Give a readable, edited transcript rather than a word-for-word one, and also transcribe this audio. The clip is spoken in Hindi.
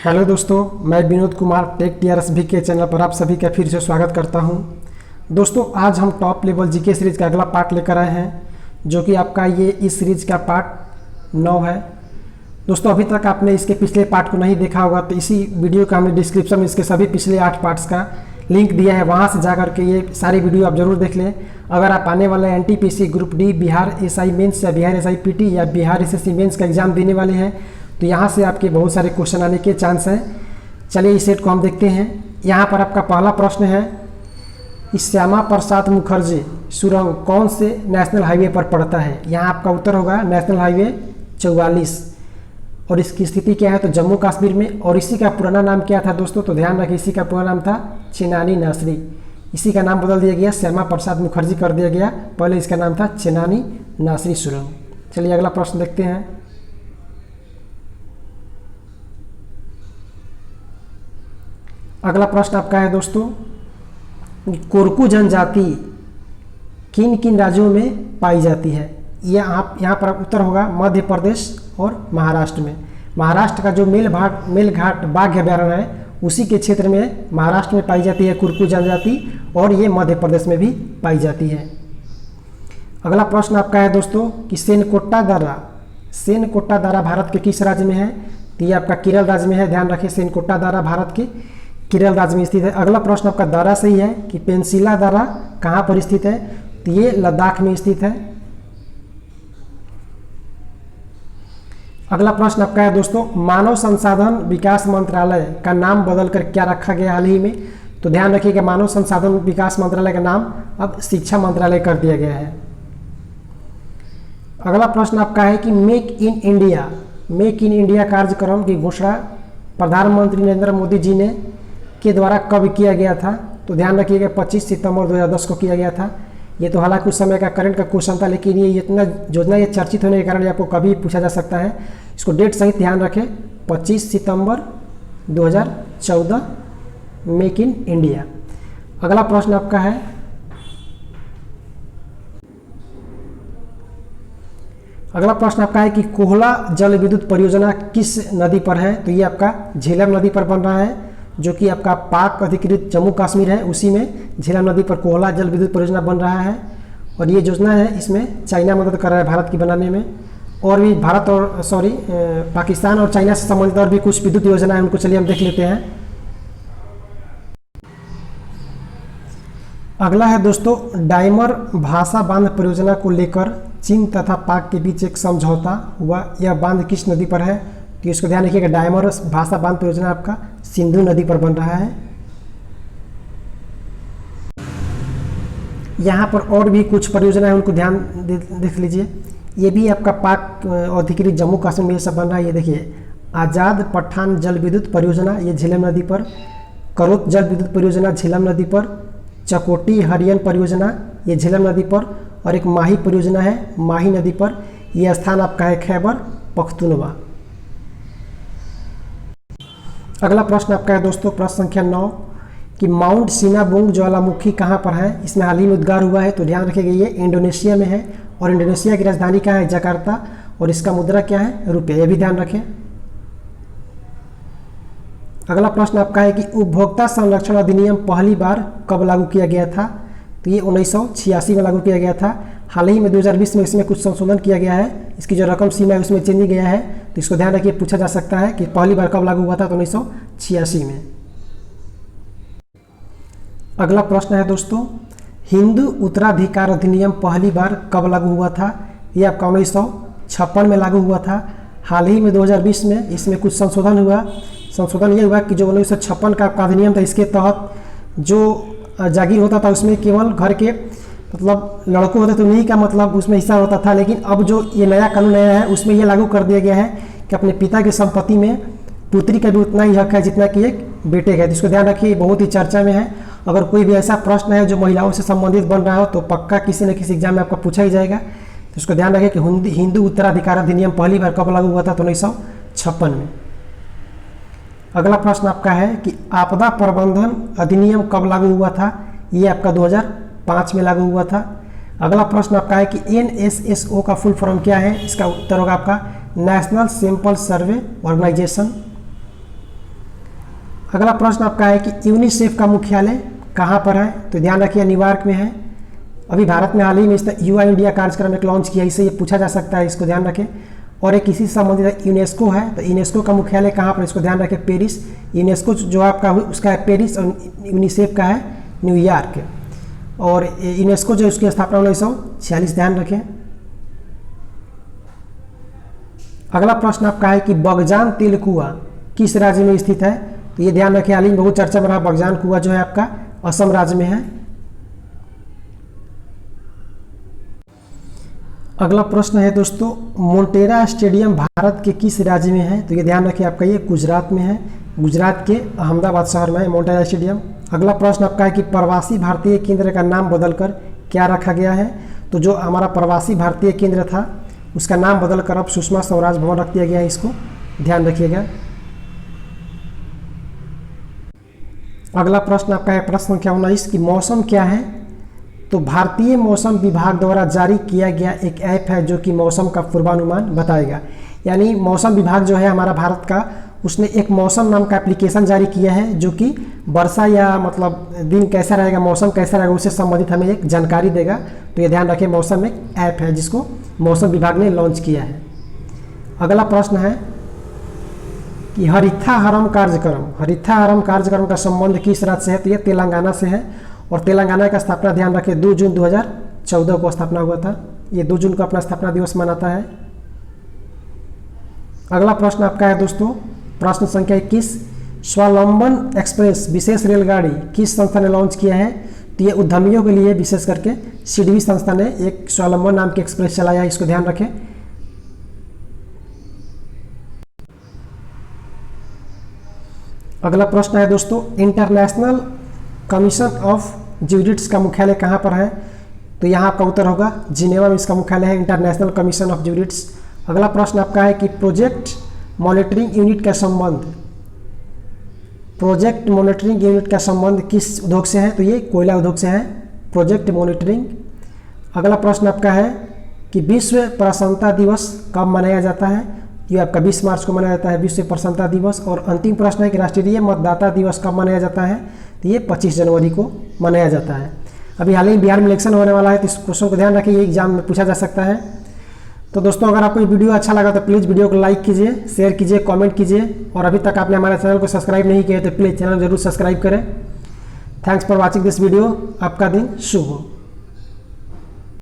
हेलो दोस्तों, मैं विनोद कुमार टेक टीआरएसबी के चैनल पर आप सभी का फिर से स्वागत करता हूं। दोस्तों, आज हम टॉप लेवल जीके सीरीज़ का अगला पार्ट लेकर आए हैं, जो कि आपका ये इस सीरीज़ का पार्ट 9 है। दोस्तों, अभी तक आपने इसके पिछले पार्ट को नहीं देखा होगा तो इसी वीडियो का हमने डिस्क्रिप्शन में इसके सभी पिछले 8 पार्ट्स का लिंक दिया है, वहाँ से जाकर के ये सारी वीडियो आप जरूर देख लें। अगर आप आने वाले NTPC group D, Bihar SI mains या बिहार एसआई पीटी या बिहार एसएससी मेंस का एग्जाम देने वाले हैं तो यहाँ से आपके बहुत सारे क्वेश्चन आने के चांस हैं। चलिए इस सेट को हम देखते हैं। यहाँ पर आपका पहला प्रश्न है, इस श्यामा प्रसाद मुखर्जी सुरंग कौन से नेशनल हाईवे पर पड़ता है? यहाँ आपका उत्तर होगा नेशनल हाईवे 44। और इसकी स्थिति क्या है तो जम्मू कश्मीर में। और इसी का पुराना नाम क्या था दोस्तों? तो ध्यान रखिए, इसी का पुराना नाम था चेनानी नासरी। इसी का नाम बदल दिया गया, श्यामा प्रसाद मुखर्जी कर दिया गया। पहले इसका नाम था चेनानी नासरी सुरंग। चलिए अगला प्रश्न देखते हैं। अगला प्रश्न आपका है दोस्तों, कोरकू जनजाति किन किन राज्यों में पाई जाती है? यहाँ पर उत्तर होगा मध्य प्रदेश और महाराष्ट्र में। महाराष्ट्र का जो मेलघाट बाघ अभयारण्य है उसी के क्षेत्र में महाराष्ट्र में पाई जाती है कोरकू जनजाति, और ये मध्य प्रदेश में भी पाई जाती है। अगला प्रश्न आपका है दोस्तों कि सेनकोट्टा दर्रा भारत के किस राज्य में है? तो ये आपका केरल राज्य में है। ध्यान रखिए, सेनकोट्टा दर्रा भारत के केरल राज्य में स्थित है। अगला प्रश्न आपका दर्रा सही है कि पेंसिला दर्रा कहाँ पर स्थित है? तो ये लद्दाख में स्थित है। अगला प्रश्न आपका है दोस्तों, मानव संसाधन विकास मंत्रालय का नाम बदलकर क्या रखा गया हाल ही में? तो ध्यान रखिएगा, मानव संसाधन विकास मंत्रालय का नाम अब शिक्षा मंत्रालय कर दिया गया है। अगला प्रश्न आपका है कि मेक इन इंडिया कार्यक्रम की घोषणा प्रधानमंत्री नरेंद्र मोदी जी ने के द्वारा कब किया गया था? तो ध्यान रखिएगा 25 सितंबर 2010 को किया गया था। ये तो हालांकि उस समय का करंट का क्वेश्चन था, लेकिन ये इतना योजना ये चर्चित होने के कारण ये आपको कभी पूछा जा सकता है। इसको डेट सहित ध्यान रखें, 25 सितंबर 2014, मेक इन इंडिया। अगला प्रश्न आपका है, कि कोहला जल विद्युत परियोजना किस नदी पर है? तो ये आपका झेलम नदी पर बन रहा है, जो कि आपका पाक अधिकृत जम्मू कश्मीर है, उसी में झेलम नदी पर कोहला जल विद्युत परियोजना बन रहा है। और ये योजना है, इसमें चाइना मदद कर रहा है भारत की बनाने में। और भी पाकिस्तान और चाइना से संबंधित और भी कुछ विद्युत योजना है, उनको चलिए हम देख लेते हैं। अगला है दोस्तों, डायमर भाषा बांध परियोजना को लेकर चीन तथा पाक के बीच एक समझौता हुआ। यह बांध किस नदी पर है? तो इसको ध्यान रखिएगा, डायमर भाषा बांध परियोजना आपका सिंधु नदी पर बन रहा है। यहाँ पर और भी कुछ परियोजना है, उनको ध्यान देख लीजिए। ये भी आपका पाक अधिकृत जम्मू कश्मीर में सब बन रहा है। ये देखिए, आज़ाद पठान जल विद्युत परियोजना, ये झेलम नदी पर। करोत जल विद्युत परियोजना झेलम नदी पर। चकोटी हरियन परियोजना ये झेलम नदी पर। और एक माही परियोजना है माही नदी पर। यह स्थान आपका है खैबर पख्तूनवा। अगला प्रश्न आपका है दोस्तों, प्रश्न संख्या 9, कि माउंट सिनाबुंग ज्वालामुखी कहाँ पर है? इसमें हाल ही में उद्गार हुआ है, तो ध्यान रखिएगा ये इंडोनेशिया में है। और इंडोनेशिया की राजधानी कहाँ है? जकार्ता। और इसका मुद्रा क्या है? रुपये। ये भी ध्यान रखें। अगला प्रश्न आपका है कि उपभोक्ता संरक्षण अधिनियम पहली बार कब लागू किया गया था? तो ये 1986 में लागू किया गया था। हाल ही में 2020 में इसमें कुछ संशोधन किया गया है, इसकी जो रकम सीमा है उसमें चेंज गया है। तो इसको ध्यान रखिए, पूछा जा सकता है कि पहली बार कब लागू हुआ था? तो 1986 में। अगला प्रश्न है दोस्तों, हिंदू उत्तराधिकार अधिनियम पहली बार कब लागू हुआ था? ये आपका 1956 में लागू हुआ था। हाल ही में 2020 में इसमें कुछ संशोधन हुआ। संशोधन ये हुआ कि जो 1956 का अधिनियम था, इसके तहत जो जागीर होता था उसमें केवल घर के मतलब लड़कों होते तो नहीं का मतलब उसमें हिस्सा होता था। लेकिन अब जो ये नया कानून आया है उसमें ये लागू कर दिया गया है कि अपने पिता की संपत्ति में पुत्री का भी उतना ही हक है जितना कि एक बेटे का है। जिसको ध्यान रखिए, बहुत ही चर्चा में है। अगर कोई भी ऐसा प्रश्न है जो महिलाओं से संबंधित बन रहा हो तो पक्का किसी न किसी एग्जाम में आपका पूछा ही जाएगा। तो इसको ध्यान रखिए कि हिंदू उत्तराधिकार अधिनियम पहली बार कब लागू हुआ था? तो 1956 में। अगला प्रश्न आपका है कि आपदा प्रबंधन अधिनियम कब लागू हुआ था? ये आपका 2005 में लागू हुआ था। अगला प्रश्न आपका है कि NSSO का फुल फॉर्म क्या है? इसका उत्तर होगा आपका नेशनल सैंपल सर्वे ऑर्गेनाइजेशन। अगला प्रश्न आपका है कि यूनिसेफ का मुख्यालय कहाँ पर है? तो ध्यान रखिए न्यूयॉर्क में है। अभी भारत में हाल ही में इसका युवा इंडिया कार्यक्रम एक लॉन्च किया, इससे ये पूछा जा सकता है, इसको ध्यान रखें। और एक इसी से संबंधित यूनेस्को है, तो यूनेस्को का मुख्यालय कहाँ पर, इसको ध्यान रखें, पेरिस। यूनेस्को जो आपका उसका है पेरिस और यूनिसेफ का है न्यूयॉर्क। और यूनेस्को जो उसकी स्थापना 1946, ध्यान रखें। अगला प्रश्न आपका है कि बगजान तेल कुआं किस राज्य में स्थित है? तो ये ध्यान रखें, हाल ही में बहुत चर्चा में रहा, बगजान कुआं जो है आपका असम राज्य में है। अगला प्रश्न है दोस्तों, मोटेरा स्टेडियम भारत के किस राज्य में है? तो ये ध्यान रखिए, आपका ये गुजरात में है, गुजरात के अहमदाबाद शहर में है मोटेरा स्टेडियम। अगला प्रश्न आपका है कि प्रवासी भारतीय केंद्र का नाम बदलकर क्या रखा गया है? तो जो हमारा प्रवासी भारतीय केंद्र था उसका नाम बदलकर अब सुषमा स्वराज भवन रख दिया गया है, इसको ध्यान रखिएगा। अगला प्रश्न आपका है प्रश्न संख्या 19 कि मौसम क्या है? तो भारतीय मौसम विभाग द्वारा जारी किया गया एक ऐप है जो कि मौसम का पूर्वानुमान बताएगा। यानी मौसम विभाग जो है हमारा भारत का, उसने एक मौसम नाम का एप्लीकेशन जारी किया है जो कि वर्षा या मतलब दिन कैसा रहेगा, मौसम कैसा रहेगा, उससे संबंधित हमें एक जानकारी देगा। तो ये ध्यान रखें, मौसम एक ऐप है जिसको मौसम विभाग ने लॉन्च किया है। अगला प्रश्न है कि हरितहारम कार्यक्रम का संबंध किस राज्य से है? तो ये तेलंगाना से है। और तेलंगाना का स्थापना ध्यान रखें 2 जून 2014 को स्थापना हुआ था। ये 2 जून को अपना स्थापना दिवस मनाता है। अगला प्रश्न आपका है दोस्तों प्रश्न संख्या 21, स्वावलंबन एक्सप्रेस विशेष रेलगाड़ी किस संस्था ने लॉन्च किया है? तो ये उद्यमियों के लिए विशेष करके सिडबी संस्था ने एक स्वावलंबन नाम की एक्सप्रेस चलाया है, इसको ध्यान रखें। अगला प्रश्न है दोस्तों, इंटरनेशनल कमीशन ऑफ ज्यूरिट्स का मुख्यालय कहाँ पर है? तो यहाँ आपका उत्तर होगा जिनेवा में इसका मुख्यालय है, इंटरनेशनल कमीशन ऑफ ज्यूरिट्स। अगला प्रश्न आपका है कि प्रोजेक्ट मॉनिटरिंग यूनिट का संबंध किस उद्योग से है? तो ये कोयला उद्योग से है, प्रोजेक्ट मॉनिटरिंग। अगला प्रश्न आपका है कि विश्व प्रसन्नता दिवस कब मनाया जाता है? ये आपका 20 मार्च को मनाया जाता है विश्व प्रसन्नता दिवस। और अंतिम प्रश्न है कि राष्ट्रीय मतदाता दिवस कब मनाया जाता है? तो ये 25 जनवरी को मनाया जाता है। अभी हाल ही बिहार में इलेक्शन होने वाला है, तो इस क्वेश्चन को ध्यान रखिए, ये एग्जाम में पूछा जा सकता है। तो दोस्तों अगर आपको ये वीडियो अच्छा लगा तो प्लीज़ वीडियो को लाइक कीजिए, शेयर कीजिए, कमेंट कीजिए। और अभी तक आपने हमारे चैनल को सब्सक्राइब नहीं किया तो प्लीज़ चैनल जरूर सब्सक्राइब करें। Thanks for watching this video. आपका दिन शुभ हो।